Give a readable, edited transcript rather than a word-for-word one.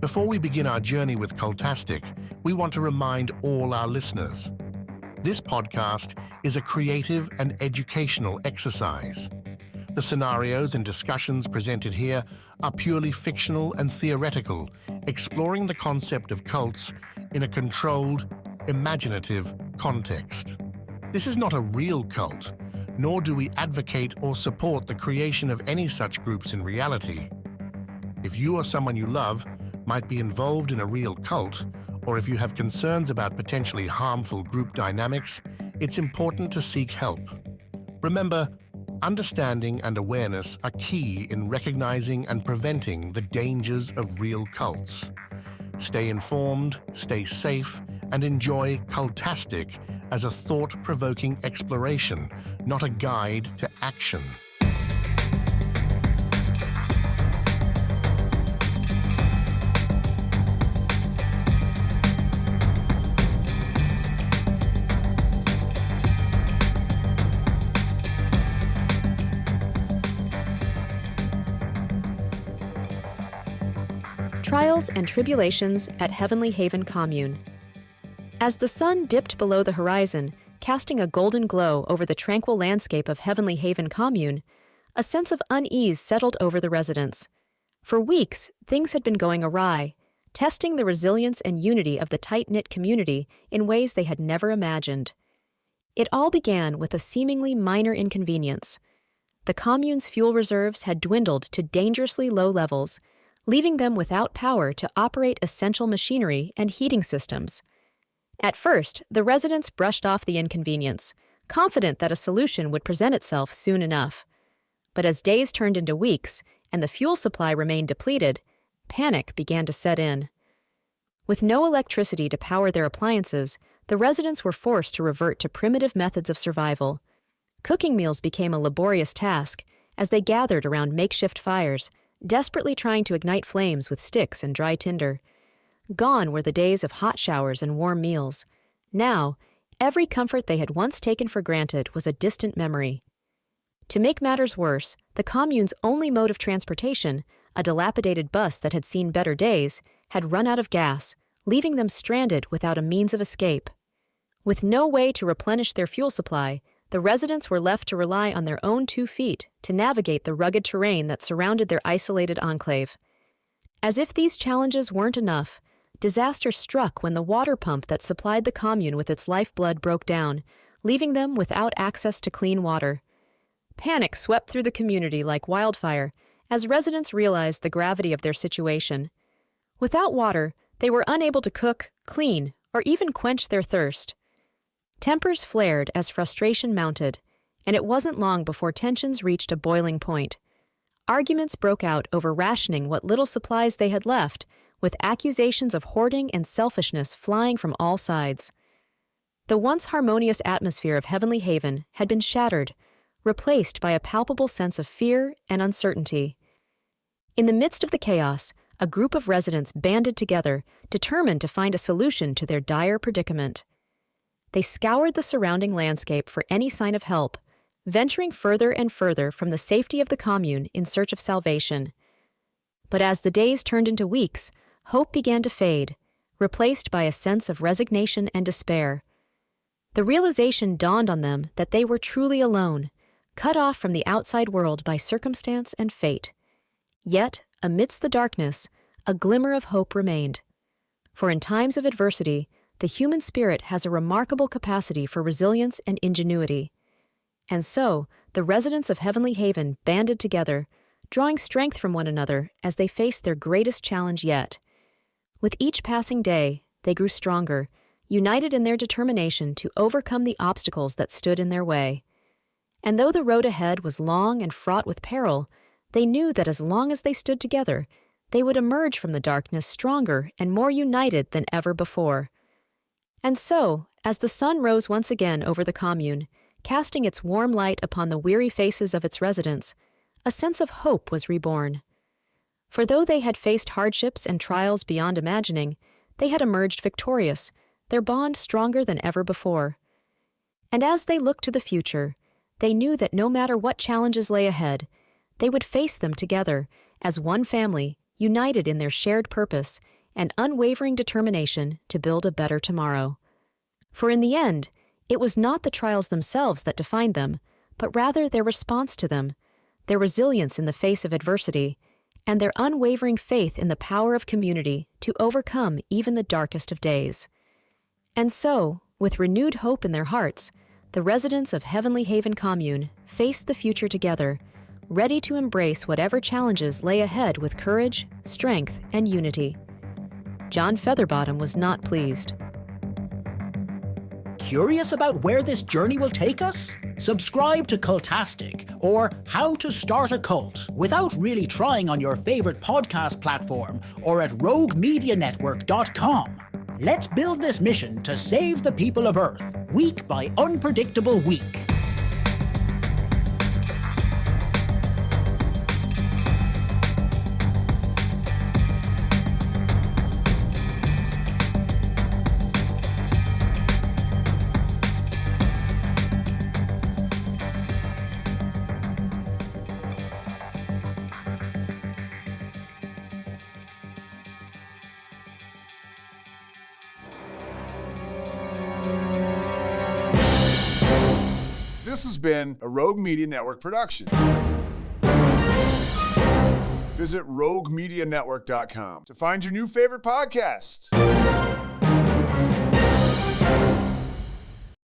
Before we begin our journey with Cultastic, we want to remind all our listeners. This podcast is a creative and educational exercise. The scenarios and discussions presented here are purely fictional and theoretical, exploring the concept of cults in a controlled, imaginative context. This is not a real cult, nor do we advocate or support the creation of any such groups in reality. If you or someone you love might be involved in a real cult, or if you have concerns about potentially harmful group dynamics, it's important to seek help. Remember, understanding and awareness are key in recognizing and preventing the dangers of real cults. Stay informed, stay safe, and enjoy Cultastic as a thought-provoking exploration, not a guide to action. Trials and Tribulations at Heavenly Haven Commune. As the sun dipped below the horizon, casting a golden glow over the tranquil landscape of Heavenly Haven Commune, a sense of unease settled over the residents. For weeks, things had been going awry, testing the resilience and unity of the tight-knit community in ways they had never imagined. It all began with a seemingly minor inconvenience. The commune's fuel reserves had dwindled to dangerously low levels, leaving them without power to operate essential machinery and heating systems. At first, the residents brushed off the inconvenience, confident that a solution would present itself soon enough. But as days turned into weeks and the fuel supply remained depleted, panic began to set in. With no electricity to power their appliances, the residents were forced to revert to primitive methods of survival. Cooking meals became a laborious task as they gathered around makeshift fires, desperately trying to ignite flames with sticks and dry tinder. Gone were the days of hot showers and warm meals. Now, every comfort they had once taken for granted was a distant memory. To make matters worse, the commune's only mode of transportation, a dilapidated bus that had seen better days, had run out of gas, leaving them stranded without a means of escape. With no way to replenish their fuel supply, the residents were left to rely on their own 2 feet to navigate the rugged terrain that surrounded their isolated enclave. As if these challenges weren't enough, disaster struck when the water pump that supplied the commune with its lifeblood broke down, leaving them without access to clean water. Panic swept through the community like wildfire as residents realized the gravity of their situation. Without water, they were unable to cook, clean, or even quench their thirst. Tempers flared as frustration mounted, and it wasn't long before tensions reached a boiling point. Arguments broke out over rationing what little supplies they had left, with accusations of hoarding and selfishness flying from all sides. The once harmonious atmosphere of Heavenly Haven had been shattered, replaced by a palpable sense of fear and uncertainty. In the midst of the chaos, a group of residents banded together, determined to find a solution to their dire predicament. They scoured the surrounding landscape for any sign of help, venturing further and further from the safety of the commune in search of salvation. But as the days turned into weeks, hope began to fade, replaced by a sense of resignation and despair. The realization dawned on them that they were truly alone, cut off from the outside world by circumstance and fate. Yet, amidst the darkness, a glimmer of hope remained. For in times of adversity, the human spirit has a remarkable capacity for resilience and ingenuity. And so, the residents of Heavenly Haven banded together, drawing strength from one another as they faced their greatest challenge yet. With each passing day, they grew stronger, united in their determination to overcome the obstacles that stood in their way. And though the road ahead was long and fraught with peril, they knew that as long as they stood together, they would emerge from the darkness stronger and more united than ever before. And so, as the sun rose once again over the commune, casting its warm light upon the weary faces of its residents, a sense of hope was reborn. For though they had faced hardships and trials beyond imagining, they had emerged victorious, their bond stronger than ever before. And as they looked to the future, they knew that no matter what challenges lay ahead, they would face them together as one family, united in their shared purpose and unwavering determination to build a better tomorrow. For in the end, it was not the trials themselves that defined them, but rather their response to them, their resilience in the face of adversity, and their unwavering faith in the power of community to overcome even the darkest of days. And so, with renewed hope in their hearts, the residents of Heavenly Haven Commune faced the future together, ready to embrace whatever challenges lay ahead with courage, strength, and unity. John Featherbottom was not pleased. Curious about where this journey will take us? Subscribe to Cultastic, or How to Start a Cult, without really trying on your favorite podcast platform, or at roguemedianetwork.com. Let's build this mission to save the people of Earth, week by unpredictable week. This has been a Rogue Media Network production. Visit roguemedianetwork.com to find your new favorite podcast.